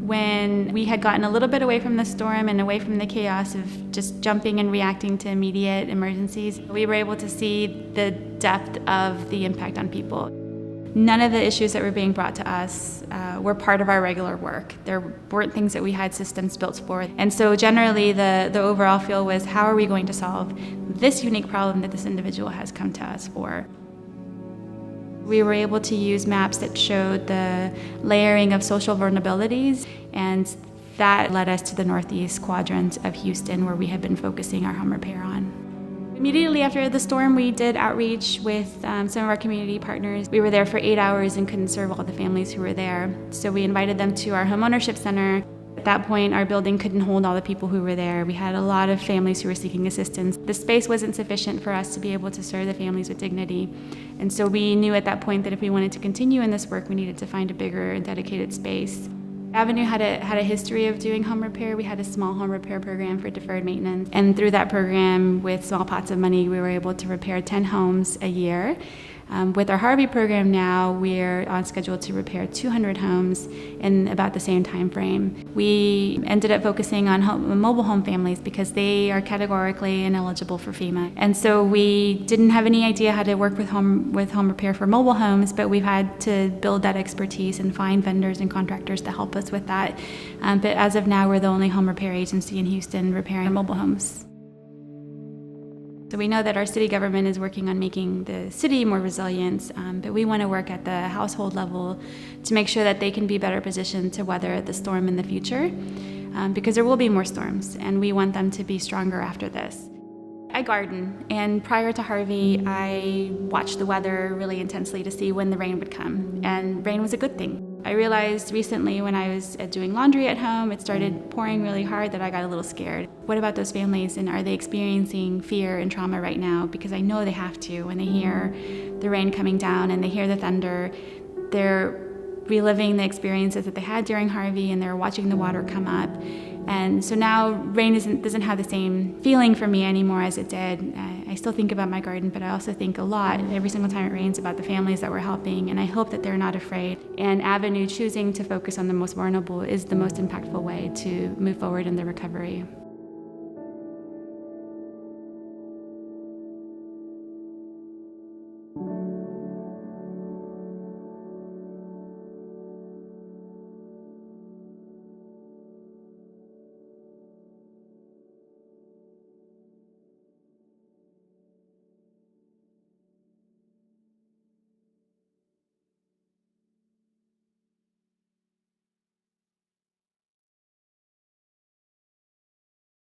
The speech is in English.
When we had gotten a little bit away from the storm and away from the chaos of just jumping and reacting to immediate emergencies, we were able to see the depth of the impact on people. None of the issues that were being brought to us were part of our regular work. There weren't things that we had systems built for. And so generally the overall feel was, how are we going to solve this unique problem that this individual has come to us for? We were able to use maps that showed the layering of social vulnerabilities, and that led us to the northeast quadrant of Houston, where we had been focusing our home repair on. Immediately after the storm, we did outreach with some of our community partners. We were there for 8 hours and couldn't serve all the families who were there. So we invited them to our homeownership center. At that point, our building couldn't hold all the people who were there. We had a lot of families who were seeking assistance. The space wasn't sufficient for us to be able to serve the families with dignity. And so we knew at that point that if we wanted to continue in this work, we needed to find a bigger and dedicated space. Avenue had a history of doing home repair. We had a small home repair program for deferred maintenance. And through that program, with small pots of money, we were able to repair 10 homes a year. With our Harvey program now, we're on schedule to repair 200 homes in about the same time frame. We ended up focusing on mobile home families because they are categorically ineligible for FEMA. And so we didn't have any idea how to work with home repair for mobile homes, but we've had to build that expertise and find vendors and contractors to help us with that. But as of now, we're the only home repair agency in Houston repairing mobile homes. So we know that our city government is working on making the city more resilient, but we want to work at the household level to make sure that they can be better positioned to weather the storm in the future, because there will be more storms, and we want them to be stronger after this. I garden, and prior to Harvey, I watched the weather really intensely to see when the rain would come, and rain was a good thing. I realized recently when I was doing laundry at home, it started pouring really hard that I got a little scared. What about those families, and are they experiencing fear and trauma right now? Because I know they have to. When they hear the rain coming down and they hear the thunder, they're reliving the experiences that they had during Harvey, and they're watching the water come up. And so now rain doesn't have the same feeling for me anymore as it did. I still think about my garden, but I also think a lot every single time it rains about the families that we're helping, and I hope that they're not afraid. And Avenue choosing to focus on the most vulnerable is the most impactful way to move forward in the recovery.